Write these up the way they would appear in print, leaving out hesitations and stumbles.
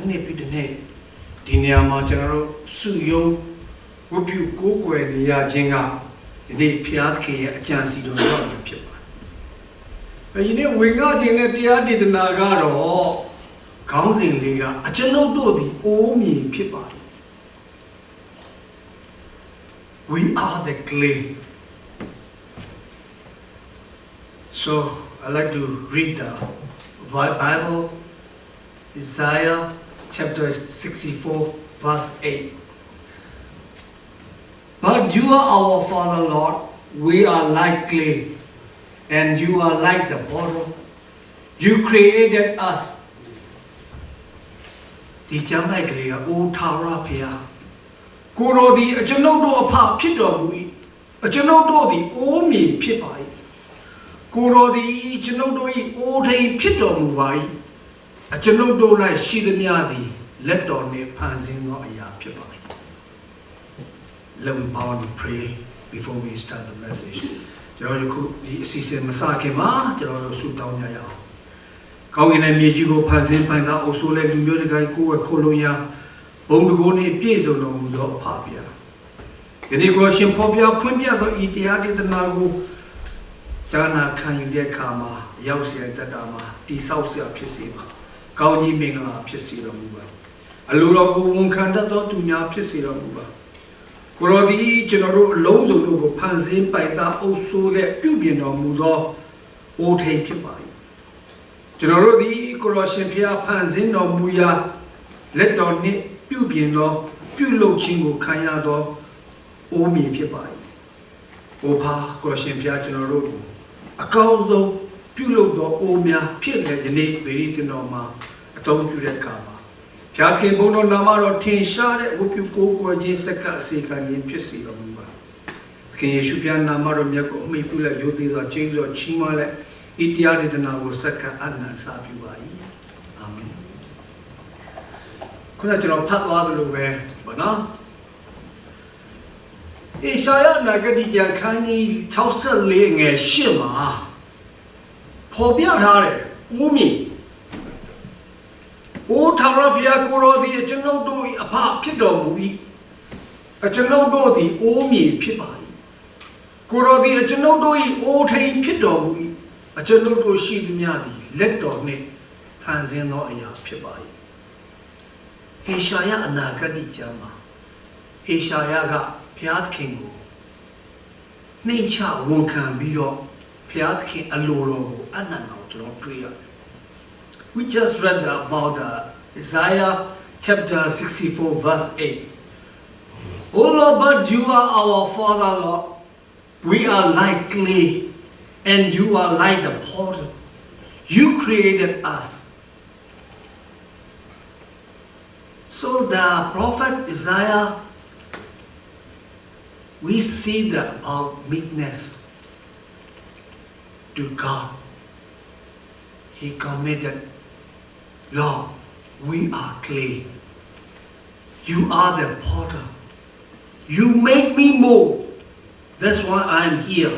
နေ့ပြီးတဲ့နေ့ဒီနေရာမှာကျွန်တော်တို့စုယုံဝတ်ပြုကိုးကွယ်နေရခြင်းကဒီနေ့ဖျားသခင်ရဲ့အကြံစီတော်ရောက်နေဖြစ်ပါတယ်။ဒီနေ့ဝင်ငါခြင်းနဲ့တရားဒေသနာကတော့ခေါင်းစဉ်လေးကအကျွန်ုပ်တို့သည်အိုးမြေဖြစ်ပါတယ်။ We are the clay. So I like to read the Bible, Isaiah chapter 64, verse 8. But you are our Father, Lord. We are like clay, and you are like the potter. You created us. ဒီကျမ်းပိုက်ကလေးကအိုးထာဝရဘုရားကိုတော်သည်အကျွန်ုပ်တို့အဖဖြစ်တော်မူ၏အကျွန်ုပ်တို့သည်အိုးမြေဖြစ်ပါ၏ကိုတော်သည်ကျွန်ုပ်တို့၏အိုးထိန်ဖြစ်တော်မူပါ၏အကျွန်ုပ်တို့၌ရှိသမျှသည်လက်တော်နှင့်ဖန်ဆင်းသောအရာဖြစ်ပါ၏. Let me bow and pray before we start the message. ကျွန်တော်တို့ဒီအစီအစဉ်မစခင်မှာကျွန်တော်တို့ဆုတောင်းကြရအောင်ကောင်းကင်ရဲ့မြေကြီးကိုဖန်ဆင်းပိုင်သာအုပ်စိုးတဲ့လူမျိုးတွေကိုကိုယ်ဝဲခိုလုံရာဘုံတကိုးနှင့်ပြည့်စုံတော်မူသောအဖဗျာဒီနေ့ကိုရှင်ဖော်ပြဖွင့်ပြသောဤတရားဒေသနာကိုဈာနာခံယူတဲ့အခါမှာရောက်เสียတတ်တာမှာတိဆောက်เสียဖြစ်စေပါကောင်းကြီးမင်္ဂလာဖြစ်စေတော်မူပါအလိုတော်ကိုဝန်ခံတတ်သောသူများဖြစ်စေတော်မူပါကိုရောဒီကျွန်တော်တို့အလုံးစုံတို့ကိုဖန်ဆင်းပိုင်သာအုပ်စိုးတဲ့ပြုပြင်တော်မူသောအိုးထိန်ဖြစ်ပါကျွန်တော်တို့ဒီကိုရောရှင်ဖျားဖန်ဆင်းတော်မူရာလက်တော်နှင့်ပြုပြင်သောပြုလုပ်ခြင်းကိုခံရသောအိုးမြေဖြစ်ပါ၏။အိုဖာကိုရောရှင်ဖျားကျွန်တော်တို့ကိုအကောင်းဆုံးပြုလုပ်သောအိုးများဖြစ်တဲ့ဒီနေ့ဗေဒိတတော်မှာအသုံးပြုတဲ့အခါမှာဖျားခင်ဘုန်းတော်နာမတော်ထင်ရှားတဲ့ဝတ်ပြုကိုးကွယ်ခြင်းစက္ကန့်အစီခံခြင်းဖြစ်စေတော်မူပါ။ခင်ယေရှုဖျားနာမတော်မြတ်ကိုအမိပြုလက်ရိုသေစွာကျေးဇူးတော်ချီးမွမ်းလက်ဤတရားဒေသနာကိုစက္ကန့်အနန္တစာပြုပါ၏အာမင်ခုနကျွန်တော်ဖတ်သွားသလိုပဲဗောနော်ဧရှာယနဂတိကျမ်းခန်းကြီး64ငယ်8မှာဖော်ပြထားတယ်ဦးမြေအိုးထာဝရဘုရားကိုရောသည်ကျွန်ုပ်တို့၏အဖဖြစ်တော်မူ၏ကျွန်ုပ်တို့သည်အိုးမြေဖြစ်ပါ၏ကိုရောသည်ကျွန်ုပ်တို့၏အိုးထိန်ဖြစ်တော်မူ၏အကျွန်ုပ်တို့ရှိသမျှသည်လက်တော်နှင့်ဖန်ဆင်းသောအရာဖြစ်ပါ၏ဧရှာယအနာဂတ်ကျမ်းမှာဧရှာယကဘုရားသခင်ကိုနှိမ့်ချဝန်ခံပြီးတော့ဘုရားသခင်အလိုတော်ကိုအနန္တအောင်ကျွန်တော်တွေ့ရတယ် We just read about Isaiah chapter 64 verse 8 Oh Lord, but you are our Father, Lord. We are like clay, and you are like the potter. You created us. So the prophet Isaiah, we see that about meekness to God. He committed, Lord, we are clay. You are the potter. You make me mold. That's why I'm here.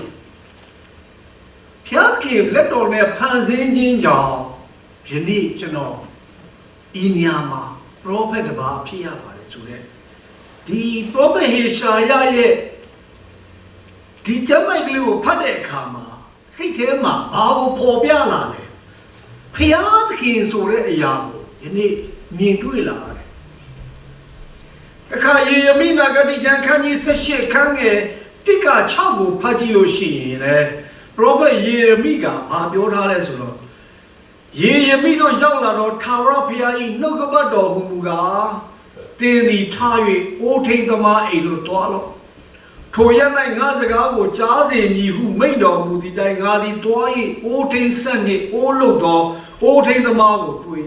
ဖျားခင်လက်တော်နဲ့ဖန်ဆင်းခြင်းကြောင့်ယနေ့ကျွန်တော်ဤနေရာမှာ prophet တစ်ပါးဖြစ်ရပါတယ်ဆိုတဲ့ဒီ prophet ဟေရှာယရဲ့ဒီကျမ်းပိုက်ကလေးကိုဖတ်တဲ့အခါမှာစိတ်ထဲမှာဘာကိုပေါ်ပြလာလဲဖျားခင်ဆိုတဲ့အရာကိုယနေ့မြင်တွေ့လာတယ်အခါယေရမိနာဂတိကျမ်းခန်းကြီး18ခန်းငယ်တိက6ကိုဖတ်ကြည့်လို့ရှိရင်လေ prophet ယေရမိကဘာပြောထားလဲဆိုတော့ယေရမိတို့ရောက်လာတော့ထာဝရဘုရား၏နှုတ်ကပတ်တော်ဟူမူကားသင်သည်ထား၍အိုးထိန်သမားအိမ်သို့သွားလော့ထိုရက်၌ငါစကားကိုကြားစေမည်ဟုမိန့်တော်မူသည့်တိုင်ငါသည်သွား၍အိုးထိန်ဆက်နှင့်အိုးလုသောအိုးထိန်သမားကိုတွေ့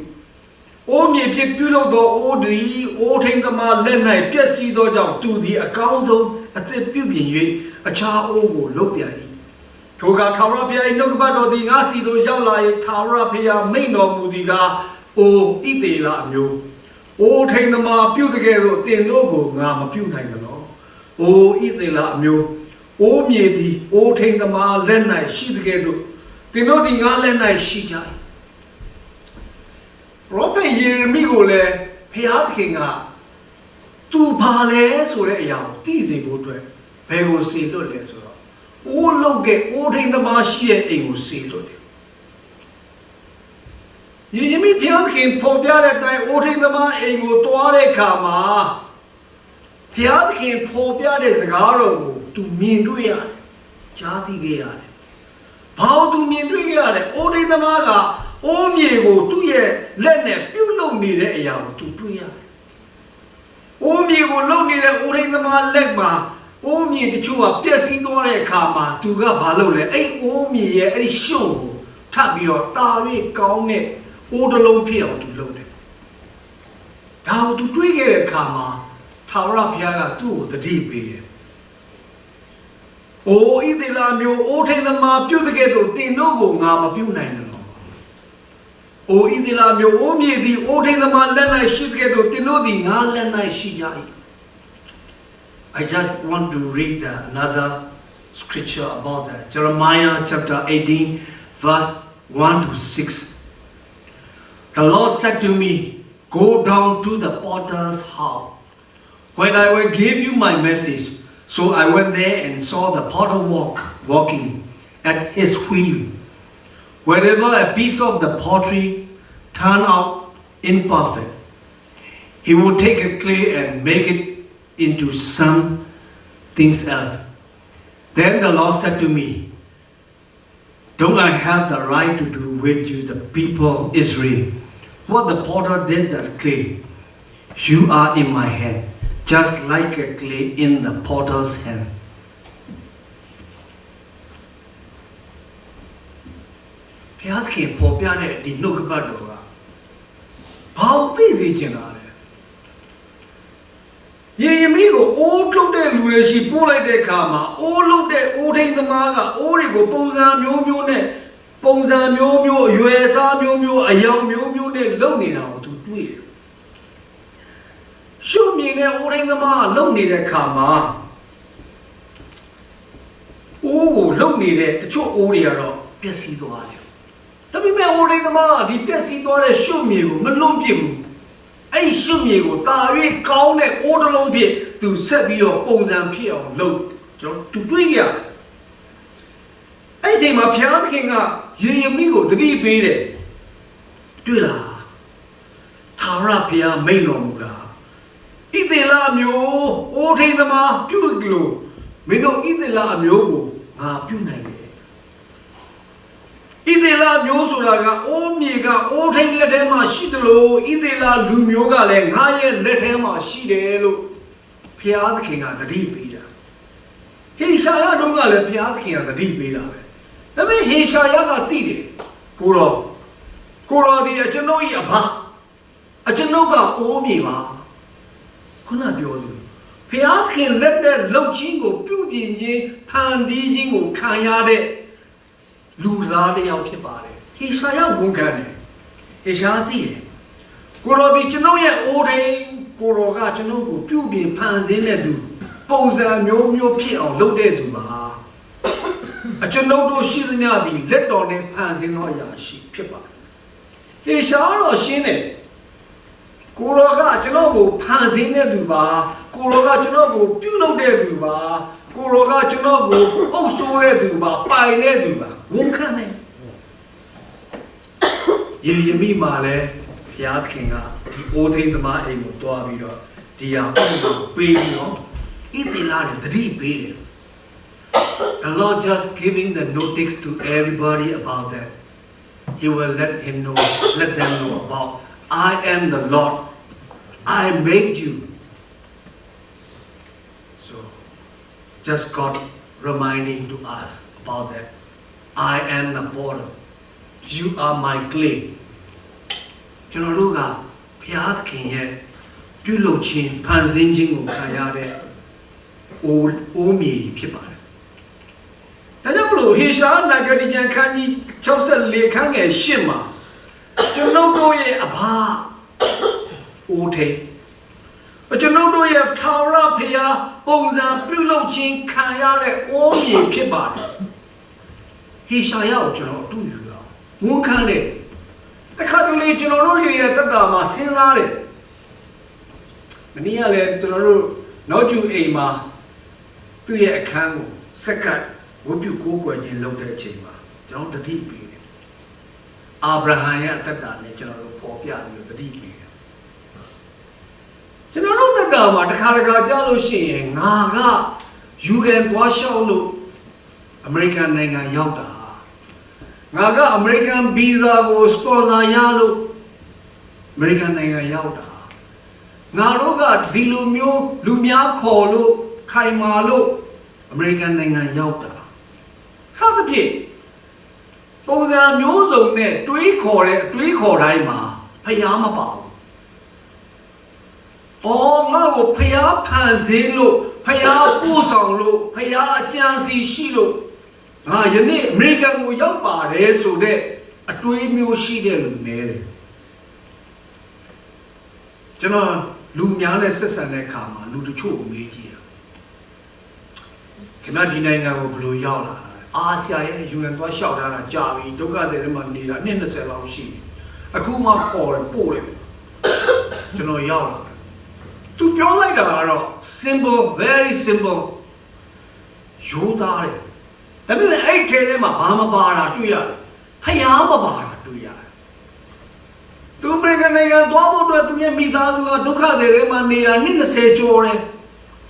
အိုးမြေဖြစ်ပြုလုပ်သောအိုးသည်အိုးထိန်သမားလက်၌ပျက်စီးသောကြောင့်သူသည်အကောင်းဆုံးအသက်ပြုပြင်၍အခြားအိုးကိုလုပြန်၏ထိုကထာဝရဘုရား၏နှုတ်ကပတ်တော်သည်ငါစီသို့ရောက်လာ၍ထာဝရဘုရားမိန့်တော်မူသည်ကားအိုဣသေလအမျိုးအိုထိန်သမားပြုတကယ်လို့တင်တို့ကိုငါမပြုနိုင်ကြလောအိုဣသေလအမျိုးအိုမြေသည်အိုထိန်သမားလက်၌ရှိတကယ်လို့တင်တို့သည်ငါလက်၌ရှိကြ၏ prophet ယေရမိကိုလည်းဖျားသခင်ကသူဘာလဲဆိုတဲ့အရာကိုသိစေဖို့အတွက်ဘယ်ကိုစေလွတ်လဲဆိုတော့အိုးလုံးတဲ့အိုးထိန်သမားရှိတဲ့အိမ်ကိုစေလွတ်တယ်ယေရမိဖျားသခင်ပေါ်ပြတဲ့အတိုင်းအိုးထိန်သမားအိမ်ကိုတွားတဲ့အခါမှာဖျားသခင်ပေါ်ပြတဲ့စကားတော်ကိုသူမြင်တွေ့ရတယ်ကြားသိခဲ့ရတယ်ဘာလို့သူမြင်တွေ့ခဲ့ရလဲအိုးထိန်သမားကအိုးမြေကိုသူ့ရဲ့လက်နဲ့ပြုတ်လုပ်နေတဲ့အရာကိုသူတွေ့ရတယ်အိုးမြေကိုလုပ်နေတဲ့အိုးထိန်သမားလက်မှာအိုးမြေတချို့ကပျက်စီးသွားတဲ့အခါမှာသူကဘာလုပ်လဲအဲ့အိုးမြေရဲ့အဲ့ဒီရှုံကိုထပ်ပြီးတော့တာ၍ကောင်းတဲ့အိုးတစ်လုံးဖြစ်အောင်သူလုပ်တယ်ဒါကိုသူတွေးခဲ့တဲ့အခါမှာထာဝရဘုရားကသူ့ကိုသတိပေးတယ်အိုးဣသရေလမျိုးအိုးထိန်သမားပြုတ်တဲ့ကဲ့သို့တင်တို့ကိုငါမပြုတ်နိုင်ဘူးအိုဣသရေလမျိုးအိုမြေသည်အိုထိန်သမားလက်၌ရှိတဲ့ကဲ့သို့တင်တို့သည်ငါလက်၌ရှိကြ၏I just want to read another scripture about that. Jeremiah chapter 18 verse 1 to 6. The Lord said to me, go down to the potter's house when I will give you my message. So I went there and saw the potter walking at his wheel. Wherever a piece of the pottery turned out imperfect, he would take a clay and make it into something else. Then the Lord said to me, don't I have the right to do with you, the people Israel, what the potter did that clay? You are in my hand, just like a clay in the potter's hand. Bhayat ke phopya de di nukpat do ga bhaw thi si chin la le Yeremi ko o luk de lu de shi poh lai de kha ma o luk de o thian thama ga o ri ko pongsan myo myo net pongsan myo myo ayue sa myo myo ayaw myo myo net lou ni da ko tu twai de Shu myin ne o thian thama lou ni de kha ma o ko lou ni de tachot o ri ga do pyat si twa deဒါပေမဲ့အိုရိသမားဒီပျက်စီးသွားတဲ့ရှုမြေကိုမလွန်ပြစ်ဘူးအဲ့ရှုမြေကိုတာ၍ကောင်းတဲ့အိုးတစ်လုံးဖြစ်သူဆက်ပြီးတော့ပုံစံဖြစ်အောင်လုပ်ကျွန်တော်သူတွေးကြအဲ့ဒီအချိန်မှာဘုရားသခင်ကယေရမိကိုသတိပေးတယ်တွေ့လားထာဝရဘုရားမိန့်တော်မူတာဣသရေလမျိုးအိုးထိန်သမားပြုလို့မင်းတို့ဣသရေလမျိုးကိုငါပြုနိုင်တယ်ဣသရေလမျိုးဆိုတာကအိုးမြေကအိုးထိန်လက်ထဲမှာရှိတယ်လို့ဣသရေလလူမျိုးကလည်းငါရဲ့လက်ထဲမှာရှိတယ်လို့ဘုရားသခင်ကသတိပေးတာဟေရှာယတို့ကလည်းဘုရားသခင်ကသတိပေးတာပဲဒါပေမဲ့ဟေရှာယကသိတယ်ကိုရောဒီအကျွန်ုပ်၏အဘအကျွန်ုပ်ကအိုးမြေပါခုနပြောလို့ဘုရားသခင်လက်နဲ့လှုပ်ခြင်းကိုပြုပြင်ခြင်းဖန်တီးခြင်းကိုခံရတဲ့လူသားတယောက်ဖြစ်ပါတယ်ဟေရှာယဝန်ခံတယ်ဟေရှာသိတယ်ကိုရောဒီကျွန်ုပ်ရဲ့အိုးထိန်ကိုရောကကျွန်ုပ်ကိုပြုပြင်ဖန်ဆင်းတဲ့သူပုံစံမျိုးမျိုးဖြစ်အောင်လုပ်တဲ့သူပါအကျွန်ုပ်တို့ရှိသမျှဒီလက်တော်နဲ့ဖန်ဆင်းသောအရာရှိဖြစ်ပါတယ်ဟေရှာတော့ရှင်းတယ်ကိုရောကကျွန်တော်ကိုဖန်ဆင်းတဲ့သူပါကိုရောကကျွန်တော်ကိုပြုလုပ်တဲ့သူပါကိုရောကကျွန်တော်ကိုအုပ်ဆိုးတဲ့သူပါပိုင်တဲ့သူပါဝန်ခံတယ်ယေရမိမှာလည်းဘုရားသခင်ကဒီအိုးထိန်သမားအိမ်ကိုတွားပြီးတော့ဒီဟာပုံကိုပေးပြီးတော့ဣသရေလတွေသတိပေးတယ် The Lord just giving the notice to everybody about that He will let them know about I am the Lord I made you so just God reminding to us about that I am the potter you are my clay ကျွန်တော်တို့ကဘုရားသခင်ရဲ့ပြုလုပ်ခြင်းဖန်ဆင်းခြင်းကိုခံရတဲ့အိုးမြေဖြစ်ပါတယ်ဒါကြောင့်မလို့ဟေရှာနဂတိကျမ်းခန်းကြီး64ခန်းငယ်8မှာကျွန်တော်တို့ရဲ့အဘအိုးထိန်ကျွန်တော်တို့ရဲ့ထာဝရဘုရားပုံစံပြုလုပ်ခြင်းခံရတဲ့အိုးမြေဖြစ်ပါတယ်ဟေရှာယကိုကျွန်တော်အတူယူတာဝန်ခံတယ်တ တခါတလေကျွန်တော်တို့ရဲ့တက်တာမှာစဉ်းစားတယ်မနေ့ကလည်းကျွန်တော်တို့နောက်ကျအိမ်မှာသူ့ရဲ့အခန်းကိုစက္ကန့်ဝတ်ပြုကိုးကွယ်ခြင်းလုပ်တဲ့အချိန်မှာကျွန်တော်တတိပေးတယ်အာဗြဟံရဲ့တက်တာနဲ့ကျွန်တော်တို့ပေါ်ပြပြီးတတိပေးတယ်ကျွန်တော်တို့တက်တာမှာတစ်ခါတခါကြားလို့ရှိရင်ငါက UN သွားလျှောက်လို့အမေရိကန်နိုင်ငံရောက်တာငါကအမေရိကန်ဗီဇာကိုစပွန်ဆာရလို့အမေရိကန်နိုင်ငံရောက်တာငါတို့ကဒီလိုမျိုးလူများခေါ်လို့ခိုင်မာလို့အမေရိကန်နိုင်ငံရောက်တာစသဖြင့်ပုံစံမျိုးစုံနဲ့တွေးခေါ်တဲ့အတွေးခေါ်တိုင်းမှာဖျားမပါဘူး။အော်ငါ့ကိုဖျားဖန်ဆင်းလို့ဖျားပို့ဆောင်လို့ဖျားအကြံစီရှိလို့ငါယနေ့အမေရိကန်ကိုရောက်ပါတယ်ဆိုတဲ့အတွေးမျိုးရှိတဲ့လူနည်းတယ်။ကျွန်တော်လူများနဲ့ဆက်ဆံတဲ့အခါမှာလူတချို့ကိုမေးကြည့်တာခင်ဗျာဒီနိုင်ငံကိုဘယ်လိုရောက်လာအာဆီယံရဲ့ UN သွားလျှောက်ထားတာကြာပြီဒုက္ခတွေထဲမှာနေတာနှစ်20လောက်ရှိတယ်အခုမှခေါ်တယ်ပို့တယ်ကျွန်တော်ရောက်လာသူပြောလိုက်တာကတော့ simple very simple ရိုးသားတယ်ဒါပေမဲ့အဲ့ထဲထဲမှာဘာမပါတာတွေ့ရတယ်ဖျားမပါတာတွေ့ရတယ်သူအမေရိကန်နိုင်ငံသွားဖို့အတွက်သူရဲ့မိသားစုကဒုက္ခတွေထဲမှာနေတာနှစ်20ကျော်တယ်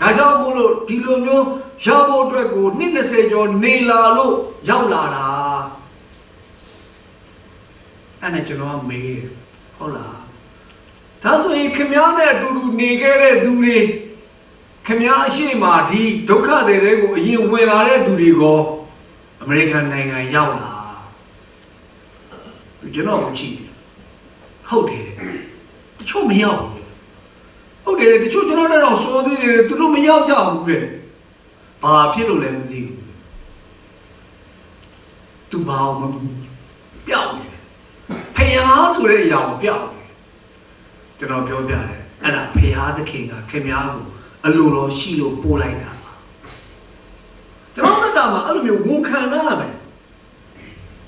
ဒါကြောင့်မို့လို့ဒီလိုမျိုးရောက်ဖို့အတွက်ကိုနှစ်20ကျော်နေလာလို့ရောက်လာတာအဲ့နဲ့ကျွန်တော်ကမေးဟုတ်လားဒါဆိုရင်ခင်ဗျားနဲ့အတူတူနေခဲ့တဲ့သူတွေခင်ဗျားအရှိမဒီဒုက္ခတွေကိုအရင်ဝင်လာတဲ့သူတွေကိုအမေရိကန်နိုင်ငံရောက်လာသူကျွန်တော်ကိုကြည့်ဟုတ်တယ်တချို့မရောက်ဘူးဟုတ်တယ်တချို့ကျွန်တော်တို့တော့စိုးသေးတယ်သူတို့မရောက်ကြဘူးတဲ့ဘာဖြစ်လို့လဲမသိဘူးသူဘာမှမပြောင်းနေဖျားဆိုတဲ့အရာကိုပြောင်းနေကျွန်တော်ပြောပြတယ်အဲ့ဒါဖျားသခင်ကခင်ဗျားကိုအလိုတော်ရှိလို့ပို့လိုက်တာပါကျွန်တော်တက်တာမှာအဲ့လိုမျိုးဝန်ခံရမယ်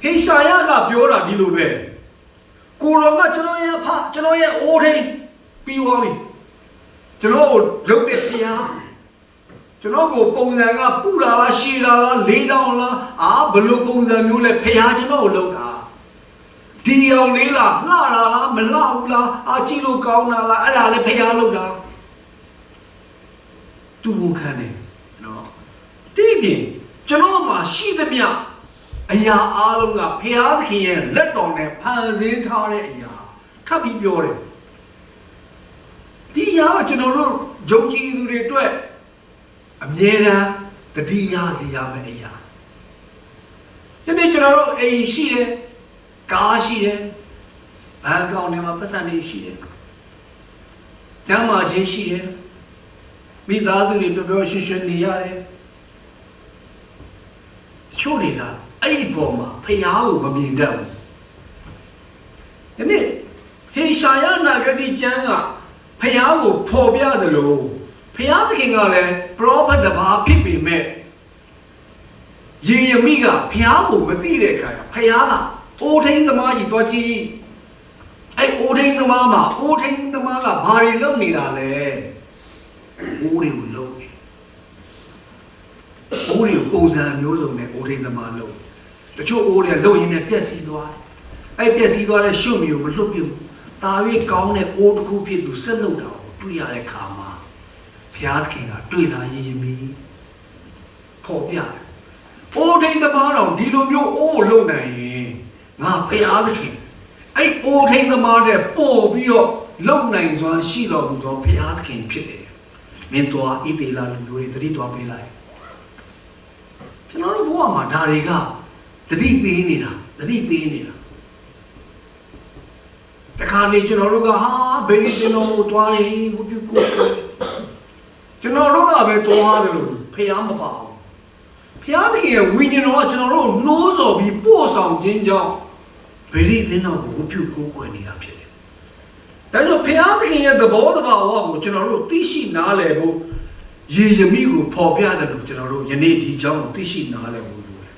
ဟေရှာယကပြောတာဒီလိုပဲကိုရောကကျွန်တော်ရဲ့ကျွန်တော်ရဲ့အိုးထိန်ပြီးသွားပြီကျွန်တော်ကိုလုပ်တဲ့ဖျားကျွန်တော်ကိုပုံစံကပူလာလားရှည်လာလားလေးတောင်းလားဘယ်လိုပုံစံမျိုးလဲဖျားကျွန်တော်ကိုလုပ်တာဒီအောင်လေးလားလှလာလားမလှဘူးလားကြည့်လို့ကောင်းတာလားအဲ့ဒါလည်းဖျားလုပ်တာသူ့ဝန်ခံတယ်နော်ဒီပြင်ကျွန်တော်မှာရှိသမျှအရာအားလုံးကဖျားသခင်ရဲ့လက်တော်နဲ့ဖန်ဆင်းထားတဲ့အရာထပ်ပြီးပြောတယ်ဒီအရာကျွန်တော်တို့ယုံကြည်သူတွေအတွက်အမြဲတမ်းတတိယစီရမယ့်အရာဒီနေ့ကျွန်တော်တို့အိမ်ရှိတယ်ကားရှိတယ်ဘဏ်ကောင်ထဲမှာပတ်စံတွေရှိတယ်ကျမ်းမာခြင်းရှိတယ်မိသားစုတွေပြောရွှင်ရွှင်နေရတယ်ချို့တွေကအဲ့ဒီပေါ်မှာဖျားကိုမမြင်တတ်ဘူးဒီနေ့ဟေရှာယနာဂတိကျမ်းကဖျားကိုဖော်ပြတယ်လို့ဖျားသခင်ကလည်းပရောဖက်တစ်ပါးဖြစ်ပေမဲ့ယေရမိကဖျားကိုမသိတဲ့အခါဖျားကအိုထိန်သမားကြီးတော့ကြည့်အဲ့အိုထိန်သမားမှာအိုထိန်သမားကဘာတွေလုပ်နေတာလဲအိုးတွေကိုလုပ်နေအိုးတွေကိုပုံစံမျိုးစုံနဲ့အိုထိန်သမားလုပ်တချို့အိုးတွေလုပ်ရင်းနဲ့ပြက်စီးသွားတယ်အဲ့ပြက်စီးသွားတဲ့ရှုပ်မျိုးမလွတ်ပြုတ်တာ၍ကောင်းတဲ့အိုးတစ်ခုဖြစ်သူဆက်လုပ်တာကိုတွေ့ရတဲ့ခါမှာဘုရားသခင်ကတွေ့လာရည်မီဖော်ပြတယ်။အိုးထိန်သမားတော်ဒီလိုမျိုးအိုးလုံနိုင်ရင်ငါဘုရားသခင်အဲ့အိုးထိန်သမားတဲ့ပို့ပြီးတော့လုံနိုင်စွာရှိတော်မူသောဘုရားသခင်ဖြစ်တယ်။မင်းတော်ဣသေလလူတွေတတိတော်ပေးလိုက်။ကျွန်တော်တို့ဘဝမှာဒါတွေကတတိပေးနေတာတခါလေကျွန်တော်တို့ကဘယ်နည်းကျွန်တော်တို့သွားရင်ဘုပြုကိုကျွန်တော်တို့ကပဲသွားတယ်လို့ဖျားမပါဘူးဖျားတကယ်ဝိညာဉ်တော်ကကျွန်တော်တို့နှိုးဆော်ပြီးပို့ဆောင်ခြင်းကြောင့်ဗေဒိသင်တော်ကိုဘုပြုကိုကွယ်နေတာဖြစ်တယ်ဒါကြောင့်ဖျားတကယ်ရဲ့သဘောတဘာဝကိုကျွန်တော်တို့သိရှိနားလည်ဖို့ယေရမိကိုဖော်ပြတယ်လို့ကျွန်တော်တို့ယနေ့ဒီကြောင့်သိရှိနားလည်ဖို့လိုတယ်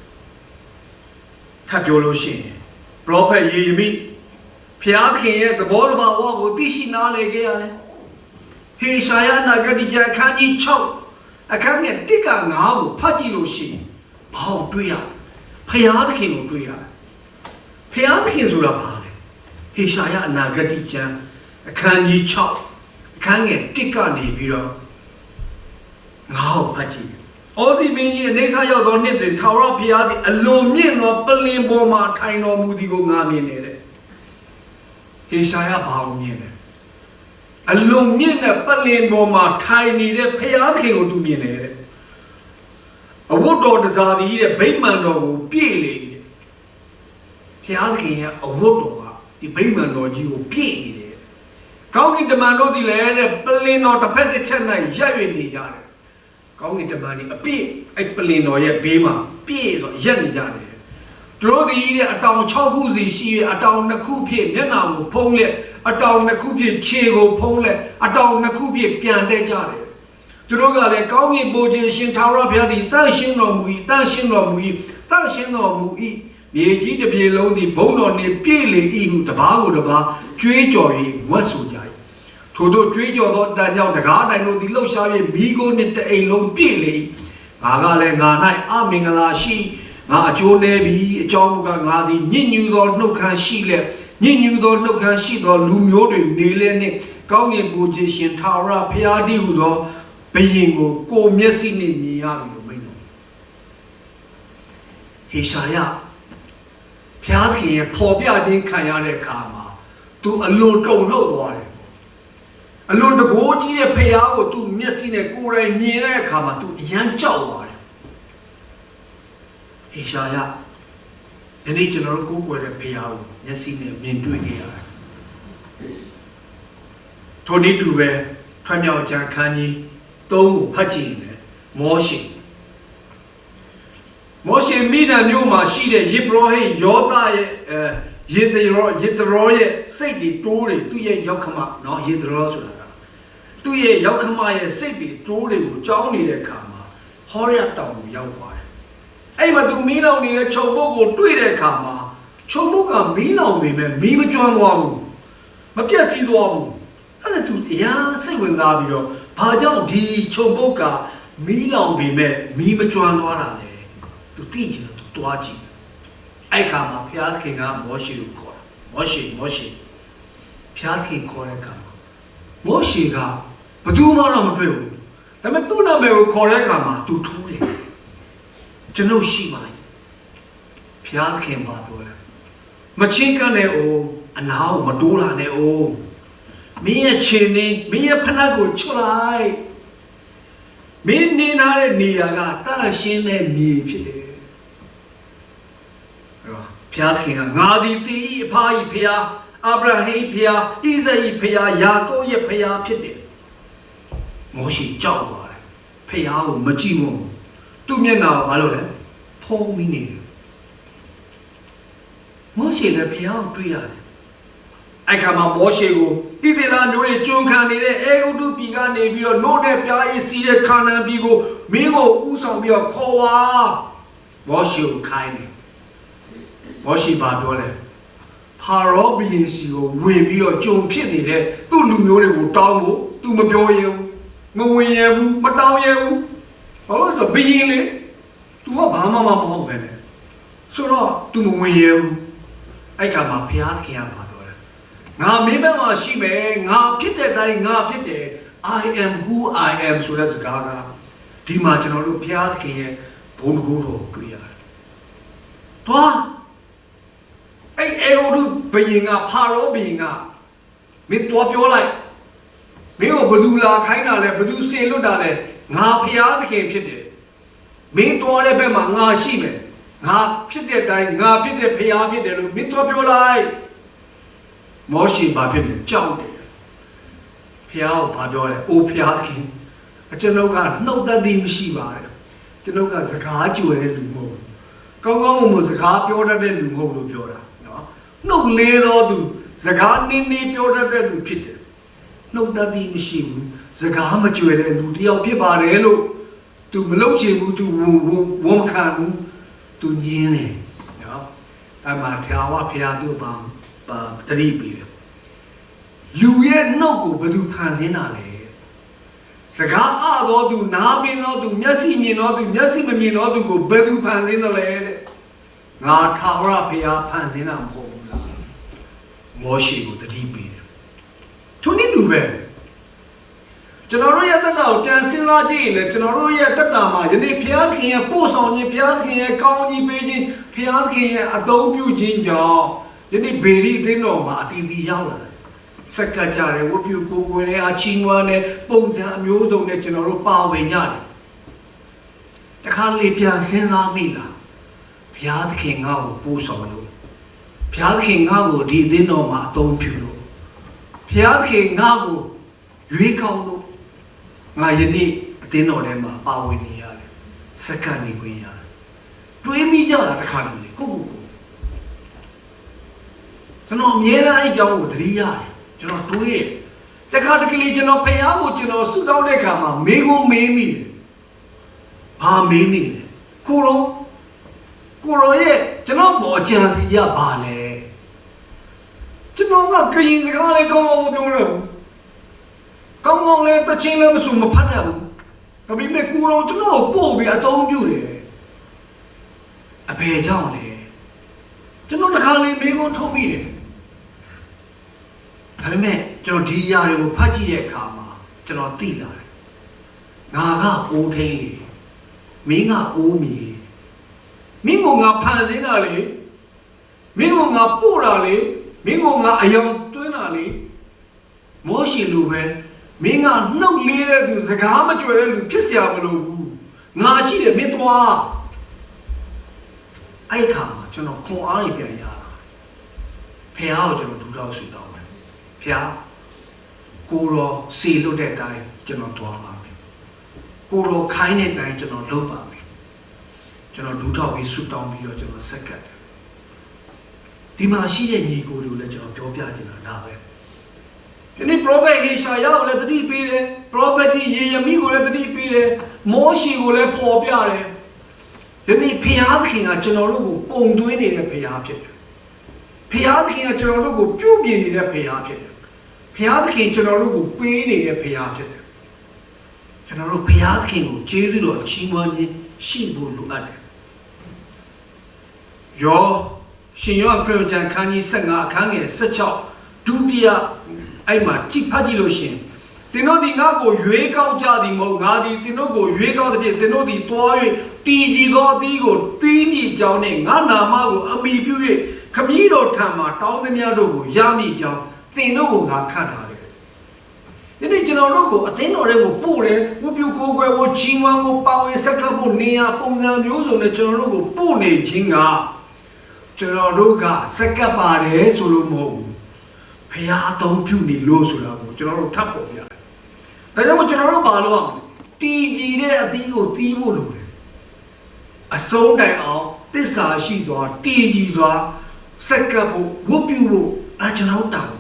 ထပ်ပြောလို့ရှိရင်ပရောဖက်ယေရမိ ဖျားခင်ရဲ့သဘောတဘာဝကိုသိရှိနားလည်ခဲ့ရတယ်ဟေရှာယနာဂတိကျမ်းအခန်းကြီး6အခန်းငယ်1က9ကိုဖတ်ကြည့်လို့ရှိရင်ဘာကိုတွေ့ရဖျားခင်ကိုတွေ့ရတယ်ဖျားခင်ဆိုတာဘာလဲဟေရှာယနာဂတိကျမ်းအခန်းကြီး6အခန်းငယ်1ကနေပြီးတော့9ကိုဖတ်ကြည့်ဩစီမင်းကြီးအနေဆာရောက်သောနှစ်တွင်ထာဝရဘုရားသည်အလွန်မြင့်သောပလင်ပေါ်မှာထိုင်တော်မူသည်ကိုငါမြင်နေတယ်ဟေရှာယဘာကိုမြင်လဲအလွန်မြင့်တဲ့ပလင်ပေါ်မှာထိုင်နေတဲ့ဘုရားသခင်ကိုသူမြင်တယ်အဝတ်တော်တစားသည်တဲ့ဗိမာန်တော်ကိုပြည့်လေတဲ့ဘုရားသခင်ရဲ့အဝတ်တော်ကဒီဗိမာန်တော်ကြီးကိုပြည့်နေတယ်ကောင်းကင်တမန်တို့သည်လည်းတဲ့ပလင်တော်တစ်ဖက်တစ်ချက်၌ရပ်၍နေကြတယ်ကောင်းကင်တမန်တွေအပြည့်အဲ့ပလင်တော်ရဲ့ဘေးမှာပြည့်ဆိုရက်နေကြတယ်သူတို့ဒီတဲ့အတောင်6ခုစီရှိ၍အတောင်2ခုဖြင့်မျက်နှာကိုဖုံးလက်အတောင်2ခုဖြင့်ခြေကိုဖုံးလက်အတောင်2ခုဖြင့်ပြန်တက်ကြတယ်သူတို့ကလည်းကောင်းကင်ဘုရားရှင်ထာဝရဘုရားသည်တန်ရှင်းတော်မူ၏တန်ရှင်းတော်မူ၏တန်ရှင်းတော်မူ၏မြေကြီးတစ်ပြေလုံးသည်ဘုံတော်နှင့်ပြည့်လေ၏ဟုတပါးကိုတပါးကြွေးကြော်၍ဝတ်ဆိုကြ၏ထို့သောကြွေးကြော်သောတန်ကြောင့်တကားတိုင်တို့သည်လှုပ်ရှား၍မိကိုနှင့်တအိမ်လုံးပြည့်လေ၏ငါကလည်းငါ၌အမင်္ဂလာရှိငါအကျိုးနေပြီအကြောင်းကငါသည်ညဉ့်ညူသောနှုတ်ခမ်းရှိလက်ညဉ့်ညူသောနှုတ်ခမ်းရှိသောလူမျိုးတွေနေလဲနှင့်ကောင်းကင်ဘုရားရှင်ထာဝရဘုရားတည်းဟူသောဘုရင်ကိုမျက်စိနှင့်မြင်ရပြီလို့မိန့်တော်ဟေရှာယဘုရားခင်ရဲ့ဖော်ပြခြင်းခံရတဲ့အခါမှာသူအလွန်တုန်လှုပ်သွားတယ်အလွန်တကိုးကြီးတဲ့ဘုရားကိုသူမျက်စိနဲ့ကိုယ်တိုင်မြင်တဲ့အခါမှာသူအယမ်းကြောက်သွားတယ်ဟေရှာယဒီနေ့ကျွန်တော်တို့ကိုယ်ကိုယ်တဲ့ဘုရားကိုမျက်စိနဲ့မြင်တွေ့ခဲ့ရတယ်ထိုနည်းတူပဲထွတ်မြောက်ကျမ်းခန်းကြီး3ကိုဖတ်ကြည့်ရင်မောရှေမိဒန်မြို့မှာရှိတဲ့ယေဘရဟိယောသရဲ့ယေတရောရဲ့စိတ်တွေတိုးတွေသူ့ရဲ့ရောက်ခမနော်ယေတရောဆိုတာကသူ့ရဲ့ရောက်ခမရဲ့စိတ်တွေတိုးတွေကိုကြောင်းနေတဲ့အခါမှာဟောရတောင်ကိုရောက်သွားတယ်အဲ့မှာသူမီးလောင်နေတဲ့ခြုံပုတ်ကိုတွေ့တဲ့အခါမှာခြုံပုတ်ကမီးလောင်နေမဲ့မီးမကျွမ်းသွားဘူးမပြတ်စီးသွားဘူးအဲ့ဒါသူအရာစိတ်ဝင်စားပြီးတော့ဘာကြောင့်ဒီခြုံပုတ်ကမီးလောင်နေမဲ့မီးမကျွမ်းသွားတာလဲသူသိချင်တယ်သူတွားကြည့်အဲ့ခါမှာဘုရားခင်ကမောရှေကိုခေါ်တာမောရှေဘုရားခင်ခေါ်တဲ့အခါမှာမောရှေကဘယ်သူမှတော့မတွေ့ဘူးဒါပေမဲ့သူ့နာမည်ကိုခေါ်တဲ့အခါမှာသူထူးတယ်ကျွန်ုပ်ရှိပါရဲ့ဘုရားခင်ပါပြောတယ်မချင်းကနဲ့အိုးအနာကိုမတိုးလာနဲ့အိုးမင်းရဲ့ခြေနဲ့မင်းရဲ့ဖနက်ကိုချွတ်လိုက်မင်းနေနာတဲ့နေရာကတန့်ရှင်းတဲ့မြေဖြစ်တယ်ဘုရားခင်ကငါသည်သင်၏အဖ၏ဘုရားအာဗြဟိဘုရားဣဇက်၏ဘုရားယာကုပ်ရဲ့ဘုရားဖြစ်တယ်မောရှေကြောက်သွားတယ်ဘုရားကိုမကြည့်ဘူးသူ့မျက်နှာကဘာလို့လဲဖုံးပြီးနေတယ်မောရှေလည်းဘုရားကိုတွေ့ရတယ်အဲ့ခါမှာမောရှေကိုဣသရေလမျိုးတွေကျွန်းခံနေတဲ့အေဂုတ္တုပြည်ကနေပြီးတော့နို့နဲ့ပြားရည်စီးတဲ့ခါနန်ပြည်ကိုမင်းကိုဥဆောင်ပြီးတော့ခေါ်ပါမောရှေကိုခိုင်းတယ်မောရှေဘာပြောလဲဖာရောဘုရင်စီကိုဝင်ပြီးတော့ကြုံဖြစ်နေတဲ့သူ့လူမျိုးတွေကိုတောင်းဖို့သူမပြောရဘူးမဝင်ရဘူးမတောင်းရဘူးဘာလို့ဆိုဘုရင်လေသူကဘာမှမဟုတ်ပဲလေဆိုတော့သူမဝင်ရဘူးအဲ့ခါမှာဘုရားသခင်ကဘာပြောလဲငါမင်းဘက်မှာရှိမယ်ငါဖြစ်တဲ့အတိုင်းငါဖြစ်တယ် I am who I am ဆိုတဲ့စကားကဒီမှာကျွန်တော်တို့ဘုရားသခင်ရဲ့ဘုန်းတော်ကိုတွေ့ရတယ်သွားအဲ့အေဂုတ္တုဘုရင်ကဖာရောဘုရင်ကမင်းတော်ပြောလိုက်မင်းကိုဘယ်သူလာခိုင်းတာလဲဘယ်သူစေလွတ်တာလဲငါဘုရားသခင်ဖြစ်တယ်မင်းတော်တဲ့ဘက်မှာငါရှိမယ်ငါဖြစ်တဲ့အတိုင်းငါဖြစ်တဲ့ဘုရားဖြစ်တယ်လို့မင်းတော်ပြောလိုက်မောရှေဘာဖြစ်လဲကြောက်တယ်ဘုရားကိုဘာပြောလဲအိုဘုရားသခင်ကျွန်ုပ်ကနှုတ်သက်သည်မရှိပါနဲ့ကျွန်ုပ်ကစကားကြွယ်တဲ့လူမဟုတ်ကောင်းကောင်းမွန်စကားပြောတတ်တဲ့လူမဟုတ်လို့ပြောတာနော်နှုတ်လေးတော်သူစကားနင်းနေပြောတတ်တဲ့လူဖြစ်တယ်နှုတ်သက်သည်မရှိဘူးစကားမကြွယ်တဲ့လူတယောက်ဖြစ်ပါတယ်လို့သူမလုပ်ချင်ဘူးသူဝန်ခံဘူးသူညင်းတယ်နော်အဲ့မှာထာဝရဘုရားတို့ပါတတိပြီး လူရဲ့နှုတ်ကိုဘယ်သူဖန်ဆင်းတာလဲစကားအတော်သူနားပင်တော်သူမျက်စိမြင်တော်သူမျက်စိမမြင်တော်သူကိုဘယ်သူဖန်ဆင်းတယ်လဲတဲ့ငါထာဝရဘုရားဖန်ဆင်းတာမဟုတ်ဘူးလားမောရှေကိုတတိပေးတယ်ထိုနည်းတူပဲကျွန်တော်တို့ရဲ့တက်တာကိုပြန်စဉ်းစားကြည့်ရင်လည်းကျွန်တော်တို့ရဲ့တက်တာမှာယနေ့ဘုရားသခင်ရဲ့ပို့ဆောင်ခြင်းဘုရားသခင်ရဲ့ကောင်းကြီးပေးခြင်းဘုရားသခင်ရဲ့အသုံးပြုခြင်းကြောင့်ယနေ့ဗေရိအသင်းတော်မှာအတီးတီရောက်လာတယ်စက္ကကြတယ်ဝတ်ပြုကိုယ်ကိုယ်နဲ့အချင်းဝါနဲ့ပုံစံအမျိုးစုံနဲ့ကျွန်တော်တို့ပါဝင်ကြတယ်တခါလေပြန်စဉ်းစားမိလားဘုရားသခင်ငါ့ကိုပို့ဆောင်လို့ဘုရားသခင်ငါ့ကိုဒီအသင်းတော်မှာအသုံးပြုလို့ဘုရားသခင်ငါ့ကိုရွေးကောင်းလို့ငါယနေ့အသင်းတော်ထဲမှာပါဝင်နေရတယ်စက္ကနေခွင့်ရတယ်တွေးမိကြတာတခါလေကိုကျွန်တော်အမြဲတမ်းအကြောင်းကိုသတိရတယ်ကျွန်တော်တွေးတယ်တခါတကယ်ကျွန်တော်ဖယားကိုကျွန်တော်ဆုတောင်းတဲ့အခါမှာမေးခွန်းမေးမိတယ်ဘာမေးမိလဲကိုရောရဲ့ကျွန်တော်ပေါ်ကြံစီရပါလဲကျွန်တော်ကကရင်စကားလေးကောင်းအောင်ပြောတယ်ကောင်းကောင်းလေးတချင်းလည်းမစုံမဖတ်ရဘူးဒါပေမဲ့ကိုရောကျွန်တော်ပို့ပြီးအသုံးပြုတယ်အဖေကြောင့်လေကျွန်တော်တခါလေးမေးခွန်းထုတ်မိတယ်ဒါပေမဲ့ကျွန်တော်ဒီຢာတွေကိုဖတ်ကြည့်တဲ့အခါမှာကျွန်တော်သိလာတယ်ငါကအိုးထိန်လေမင်းကအိုးမီမင်းကငါဖန်ဆင်းတာလေမင်းကငါပို့တာလေမင်းကငါအယောင်သွင်းတာလေမောရှေလိုပဲမင်းကနှုတ်လေးတဲ့သူစကားမကြွယ်တဲ့လူဖြစ်เสียမလို့ဘူးငါရှိတယ်မင်းသွားအဲ့ခါမှာကျွန်တော်ခွန်အားကြီးပြန်ရတာဖះကိုကျွန်တော်ဒူးတော့ဆူတောင်းတယ်ဖះကိုရောစီလွတ်တဲ့အတိုင်းကျွန်တော်သွားပါမယ်ကိုရောခိုင်းတဲ့အတိုင်းကျွန်တော်လုပ်ပါမယ်ကျွန်တော်ဒူးတော့ပြီးဆူတောင်းပြီးတော့ကျွန်တော်ဆက်ကတ်တယ်ဒီမှာရှိတဲ့ညီကိုတွေကိုလည်းကျွန်တော်ပြောပြချင်တာဒါပဲဒီနေ့ prophet ဟေရှာယကိုလည်းတတိပေးတယ် prophet ယေရမိကိုလည်းတတိပေးတယ်မောရှေကိုလည်းပေါ်ပြတယ်ဒီနေ့ဖျားသခင်ကကျွန်တော်တို့ကိုပုံသွင်းနေတဲ့ဖျားဖြစ်တယ်ဖျားသခင်ကကျွန်တော်တို့ကိုပြုပြင်နေတဲ့ဖျားဖြစ်တယ်ဖျားသခင်ကျွန်တော်တို့ကိုပေးနေတဲ့ဖျားဖြစ်တယ်ကျွန်တော်တို့ဖျားသခင်ကိုကျေးဇူးတော်ချီးမွမ်းခြင်းရှိဖို့လိုအပ်တယ်ရှင်ယောဟန်ခရစ်ယာန်ခန်းကြီး15အခန်းငယ်16ဒုတိယအဲ့မှာကြည့်ဖတ်ကြည့်လို့ရှင်သင်တို့ဒီငါကိုရွေးကောက်ကြသည်မဟုတ်ငါသည်သင်တို့ကိုရွေးကောက်တဲ့ဖြင့်သင်တို့သည်တွား၍တည်ကြည်သောအသီးကိုသီးမိကြောင်းနှင့်ငါနာမကိုအမိပြု၍ခမည်းတော်ထံမှတောင်းသမျှတို့ကိုရမိကြောင်းသင်တို့ကိုငါခန့်ထားတယ်ဒီနေ့ကျွန်တော်တို့ကိုအသင်းတော်တွေကိုပို့တယ်ဝပြုကိုယ်ွယ်ဝချီးမွမ်းကိုပါဝင်စက္ကပ်ဖို့နေရာပုံစံမျိုးစုံနဲ့ကျွန်တော်တို့ကိုပို့နေခြင်းကကျွန်တော်တို့ကစက္ကပ်ပါတယ်ဆိုလို့မဟုတ်ဘူးဖျားသုံးပြုနေလို့ဆိုတာကိုကျွန်တော်တို့ထပ်ပေါ်ပြတယ်ဒါကြောင့်ကျွန်တော်တို့ပါလို့အောင်တည်ကြည်တဲ့အသီးကိုသီးဖို့လိုတယ်အဆုံးတိုင်အောင်သစ္စာရှိသွားတည်ကြည်သွားစက္ကပ်ဖို့ဝတ်ပြုဖို့အဲကျွန်တော်တို့တောင်း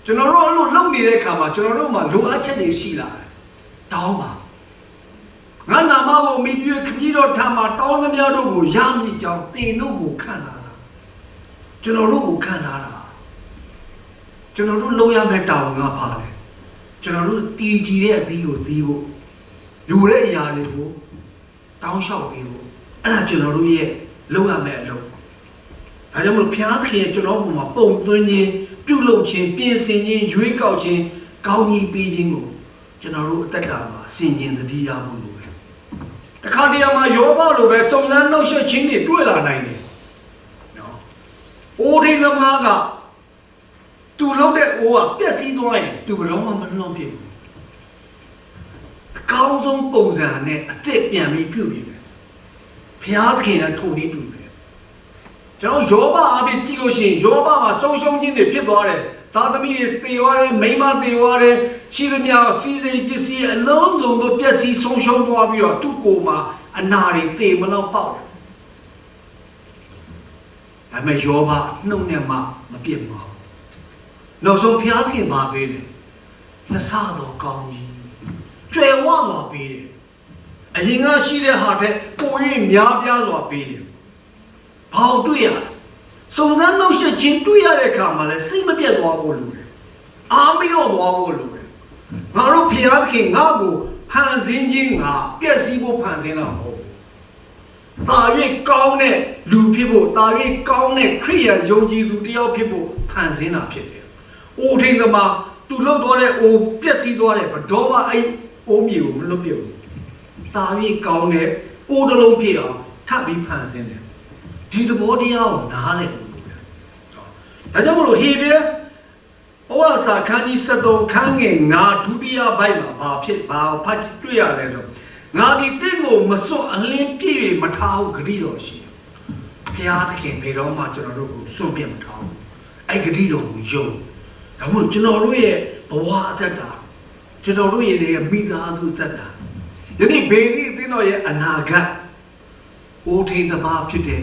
ကျွန်တော်တို့အဲ့လိုလုပ်နေတဲ့အခါမှာကျွန်တော်တို့မှာလိုအပ်ချက်တွေရှိလာတယ်တောင်းပါငါနာမကိုမိပြခမည်းတော်ထံမှာတောင်းသမျှတို့ကိုရမည်ကြောင်းသင်တို့ကိုခန့်လာတာကျွန်တော်တို့ကိုခန့်လာတာကျွန်တော်တို့လုပ်ရမယ့်တာဝန်ကပါလေကျွန်တော်တို့တည်ကြည်တဲ့အသီးကိုသီးဖို့လူတဲ့အရာတွေကိုတောင်းလျှောက်ပေးဖို့အဲ့ဒါကျွန်တော်တို့ရဲ့လုပ်ရမယ့်အလုပ်ဒါကြောင့်မလို့ဖျားခင်ကျွန်တော်တို့မှာပုံသွင်းခြင်းပြုလုပ်ခြင်းပြင်ဆင်ခြင်းရွေးကောက်ခြင်းကောင်းကြီးပေးခြင်းကိုကျွန်တော်တို့အသက်တာမှာဆင်ခြင်သတိရဖို့လိုတယ်တခါတရံမှာယောဘလိုပဲစုံစမ်းနှောက်ယှက်ခြင်းတွေတွေ့လာနိုင်တယ်နော်အိုးထိန်သမားကသူလုပ်တဲ့အိုးကပျက်စီးသွားရင်သူဘယ်တော့မှမလွန်ဖြစ်ဘူးအကောင်းဆုံးပုံစံနဲ့အသက်ပြန်ပြီးပြုပြင်တယ်ဘုရားသခင်ကထိုနည်းတူတယ်ကျွန်တော်ယောဘအပြင်ကြည့်လို့ရှိရင်ယောဘမှာဆုံးရှုံးခြင်းတွေဖြစ်သွားတယ်သားသမီးတွေသေသွားတယ်မိန်းမသေသွားတယ်ရှိသမျှစီးစိမ်ပစ္စည်းအလုံးစုံတို့ပျက်စီးဆုံးရှုံးသွားပြီးတော့သူ့ကိုယ်မှာအနာတွေသေမလောက်ပေါက်တယ်ဒါပေမဲ့ယောဘနှုတ်နဲ့မှမပြစ်ပါဘူးနောက်ဆုံးဘုရားသခင်ပါပေးတယ်နှစ်ဆတော့ကောင်းကြီးကျွယ်ဝစွာပေးတယ်အရင်ကရှိတဲ့ဟာတဲ့ပို၍များပြားစွာပေးတယ်ဘာလို့တွေ့ရလဲစုံစမ်းနှောက်ယှက်ခြင်းတွေ့ရတဲ့အခါမှာလဲစိတ်မပြတ်သွားဖို့လိုတယ် အားမလျော့သွားဖို့လိုတယ်ငါတို့ဖျားသခင်ငါ့ကိုဖန်ဆင်းခြင်းငါပျက်စီးဖို့ဖန်ဆင်းတာမဟုတ်ဘူးတာ၍ကောင်းတဲ့လူဖြစ်ဖို့တာ၍ကောင်းတဲ့ခရိယာယုံကြည်သူတယောက်ဖြစ်ဖို့ဖန်ဆင်းတာဖြစ်တယ်အိုထိန်သမားသူလှုပ်သွားတဲ့အိုပျက်စီးသွားတဲ့ဘတော်ကအဲ့အိုးမြေကိုမလွတ်ပြုတ်ဘူးတာ၍ကောင်းတဲ့အိုးတစ်လုံးပြည့်အောင်ထပ်ပြီးဖန်ဆင်းတယ်ဒီသဘောတရားကိုနားလည်ဖို့လိုတယ်ဒါကြောင့်မလို့ဟေဘရဲဩဝါစာခန်းကြီး73ခန်းငယ်9ဒုတိယဘိုက်မှာဘာဖတ်တွေ့ရလဲဆိုငါဒီတင့်ကိုမစွန့်အလင်းပြည့်၍မထားဘူးဂတိတော်ရှိတယ်ဘုရားသခင်ဘယ်တော့မှကျွန်တော်တို့ကိုစွန့်ပြစ်မထားဘူးအဲ့ဂတိတော်ကိုယုံဒါမှမဟုတ်ကျွန်တော်တို့ရဲ့ဘဝအသက်တာကျွန်တော်တို့ရဲ့မိသားစုအသက်တာယနေ့ဘေရီအသင်းတော်ရဲ့အနာဂတ်အိုထိန်သမားဖြစ်တဲ့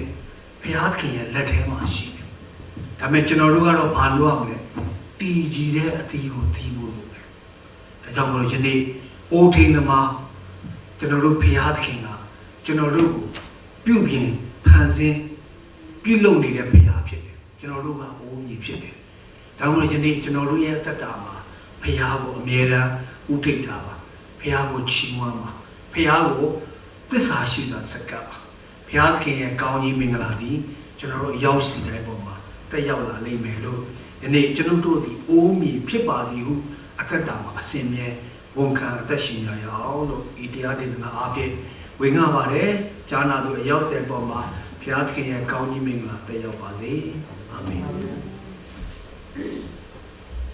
ဘုရားသခင်ရဲ့လက်ထဲမှာရှိတယ်ဒါပေမဲ့ကျွန်တော်တို့ကတော့ဘာလုပ်ရမလဲတည်ကြည်တဲ့အသီးကိုသီးဖို့လိုတယ်ဒါကြောင့်မလို့ယနေ့အိုထိန်သမားကျွန်တော်တို့ဘုရားသခင်ကကျွန်တော်တို့ကိုပြုပြင်ဖန်ဆင်းပြုလုပ်နေတဲ့ဘုရားဖြစ်တယ်ကျွန်တော်တို့ကအိုးမြေဖြစ်တယ်ဒါမှမဟုတ်ယနေ့ကျွန်တော်တို့ရဲ့သက်တာမှာဘုရားကိုအမြဲတမ်းဥထိတ်ထားပါဘုရားကိုချီးမွမ်းပါဘုရားကိုသစ္စာရှိစွာဆက်ကပ်ပါဘုရားသခင်ရဲ့ကောင်းကြီးမင်္ဂလာဒီကျွန်တော်တို့ရောက်စီတဲ့ပုံမှာတက်ရောက်လာနိုင်မယ်လို့ယနေ့ကျွန်တော်တို့ဒီအိုးမြေဖြစ်ပါသည်ဟုအသက်တာမှာအစဉ်မြဲဝန်ခံအသက်ရှင်ကြရအောင်လို့ဤတရားဒေသနာအားဖြင့်ဝေငှပါတယ်ဂျာနာတို့အရောက်စေပုံမှာဘုရားသခင်ရဲ့ကောင်းကြီးမင်္ဂလာတက်ရောက်ပါစေအာမင်